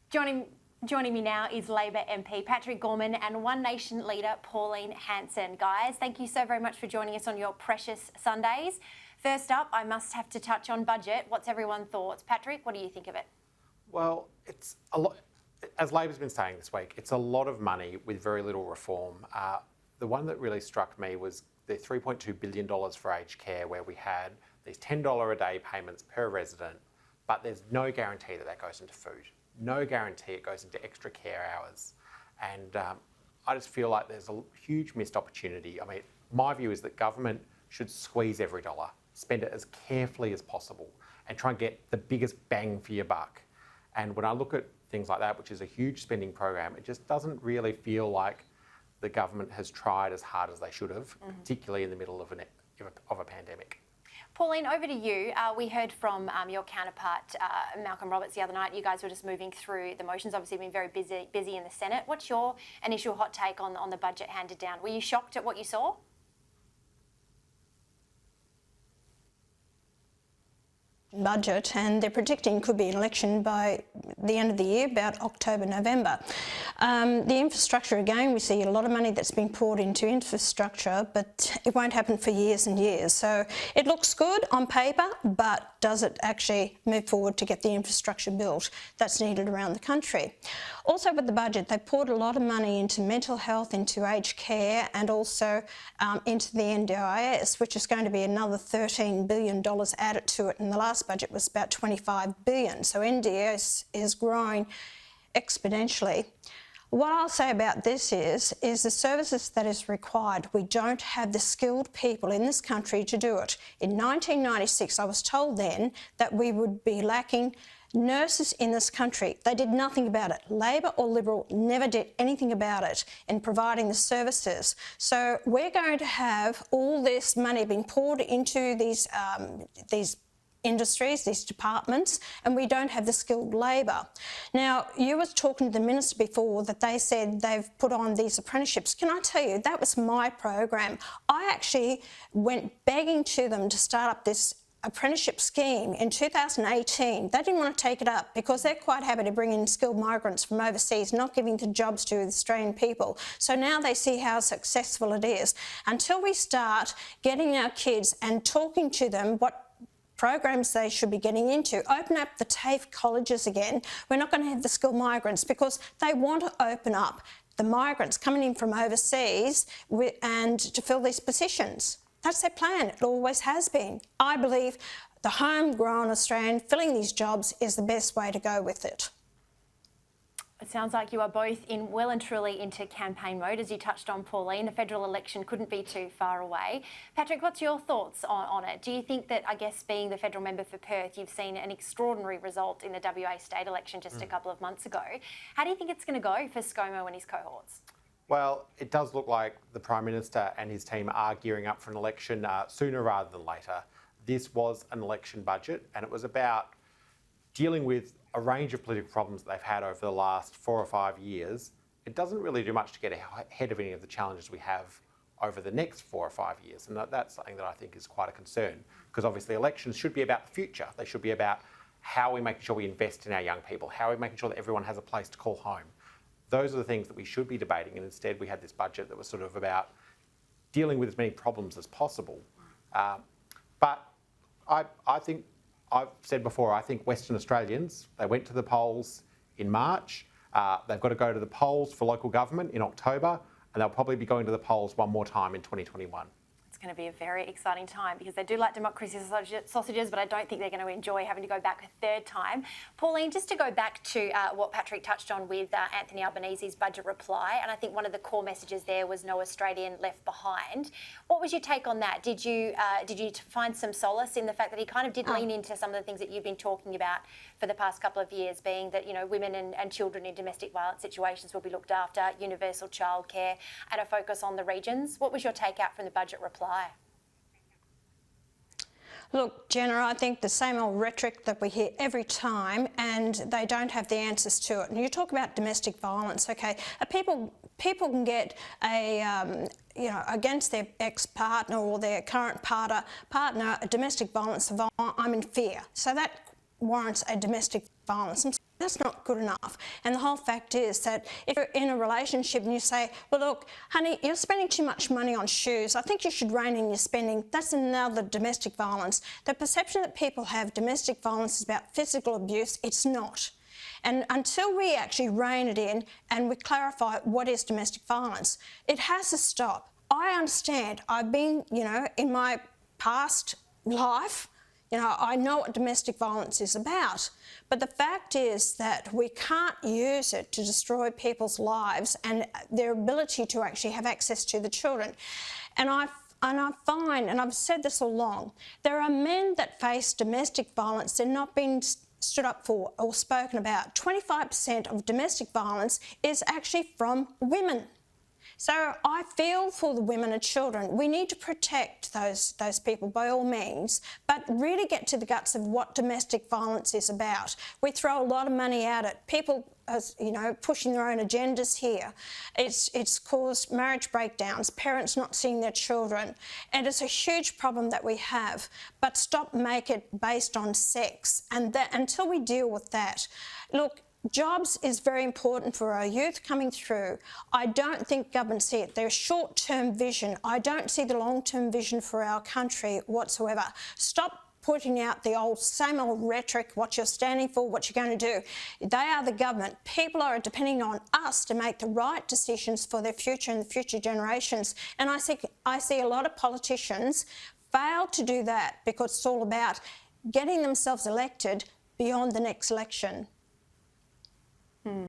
Joining me now is Labor MP Patrick Gorman and One Nation leader Pauline Hanson. Guys, thank you so very much for joining us on your precious Sundays. First up, I must have to touch on budget. What's everyone's thoughts? Patrick, what do you think of it? Well, it's a lot, as Labor's been saying this week, it's a lot of money with very little reform. The one that really struck me was the $3.2 billion for aged care, where we had these $10 a day payments per resident, but there's no guarantee that goes into food. No guarantee it goes into extra care hours. And I just feel like there's a huge missed opportunity. I mean, my view is that government should squeeze every dollar, spend it as carefully as possible, and try and get the biggest bang for your buck. And when I look at things like that, which is a huge spending program, it just doesn't really feel like the government has tried as hard as they should have, particularly in the middle of a pandemic. Pauline, over to you. We heard from your counterpart, Malcolm Roberts, the other night. You guys were just moving through the motions, obviously been very busy in the Senate. What's your initial hot take on the budget handed down? Were you shocked at what you saw? Budget, and they're predicting could be an election by the end of the year, about October, November. The infrastructure, again, we see a lot of money that's been poured into infrastructure, but it won't happen for years and years. So it looks good on paper, but does it actually move forward to get the infrastructure built that's needed around the country? Also with the budget, they poured a lot of money into mental health, into aged care, and also into the NDIS, which is going to be another $13 billion added to it. In the last budget was about $25 billion. So NDIS is growing exponentially. What I'll say about this is the services that is required. We don't have the skilled people in this country to do it. In 1996, I was told then that we would be lacking nurses in this country. They did nothing about it. Labor or Liberal never did anything about it in providing the services. So we're going to have all this money being poured into these industries, these departments, and we don't have the skilled labour. Now, you were talking to the minister before that they said they've put on these apprenticeships. Can I tell you, that was my program. I actually went begging to them to start up this apprenticeship scheme in 2018. They didn't want to take it up because they're quite happy to bring in skilled migrants from overseas, not giving the jobs to Australian people. So now they see how successful it is. Until we start getting our kids and talking to them what programs they should be getting into, open up the TAFE colleges again, we're not going to have the skilled migrants because they want to open up the migrants coming in from overseas and to fill these positions. That's their plan. It always has been. I believe the homegrown Australian filling these jobs is the best way to go with it. It sounds like you are both well and truly into campaign mode, as you touched on, Pauline. The federal election couldn't be too far away. Patrick, what's your thoughts on it? Do you think that, I guess, being the federal member for Perth, you've seen an extraordinary result in the WA state election just a couple of months ago. How do you think it's going to go for ScoMo and his cohorts? Well, it does look like the Prime Minister and his team are gearing up for an election sooner rather than later. This was an election budget, and it was about dealing with a range of political problems that they've had over the last 4 or 5 years. It doesn't really do much to get ahead of any of the challenges we have over the next 4 or 5 years. And that's something that I think is quite a concern, because obviously elections should be about the future. They should be about how we make sure we invest in our young people, how we making sure that everyone has a place to call home. Those are the things that we should be debating, and instead we had this budget that was sort of about dealing with as many problems as possible. But I think, I've said before, I think Western Australians, they went to the polls in March, they've got to go to the polls for local government in October, and they'll probably be going to the polls one more time in 2021. It's going to be a very exciting time because they do like democracy sausages, but I don't think they're going to enjoy having to go back a third time. Pauline, just to go back to what Patrick touched on with Anthony Albanese's budget reply, and I think one of the core messages there was no Australian left behind. What was your take on that? Did you find some solace in the fact that he kind of did lean into some of the things that you've been talking about for the past couple of years, being that, you know, women and children in domestic violence situations will be looked after, universal childcare, and a focus on the regions? What was your take out from the budget reply? Look, Jenna, I think the same old rhetoric that we hear every time, and they don't have the answers to it. And you talk about domestic violence, okay? People can get against their ex-partner or their current partner, a domestic violence, I'm in fear. So that warrants a domestic violence. That's not good enough. And the whole fact is that if you're in a relationship and you say, well, look, honey, you're spending too much money on shoes. I think you should rein in your spending. That's another domestic violence. The perception that people have domestic violence is about physical abuse. It's not. And until we actually rein it in and we clarify what is domestic violence, it has to stop. I understand. I've been, in my past life, I know what domestic violence is about, but the fact is that we can't use it to destroy people's lives and their ability to actually have access to the children. And I find, and I've said this all along, there are men that face domestic violence they're not being stood up for or spoken about. 25% of domestic violence is actually from women. So I feel for the women and children. We need to protect those people by all means, but really get to the guts of what domestic violence is about. We throw a lot of money at it. People are, pushing their own agendas here. It's caused marriage breakdowns, parents not seeing their children, and it's a huge problem that we have. But stop making it based on sex, and that until we deal with that, look. Jobs is very important for our youth coming through. I don't think government see it. There's short-term vision. I don't see the long-term vision for our country whatsoever. Stop putting out the same old rhetoric, what you're standing for, what you're going to do. They are the government. People are depending on us to make the right decisions for their future and the future generations. And I see a lot of politicians fail to do that because it's all about getting themselves elected beyond the next election.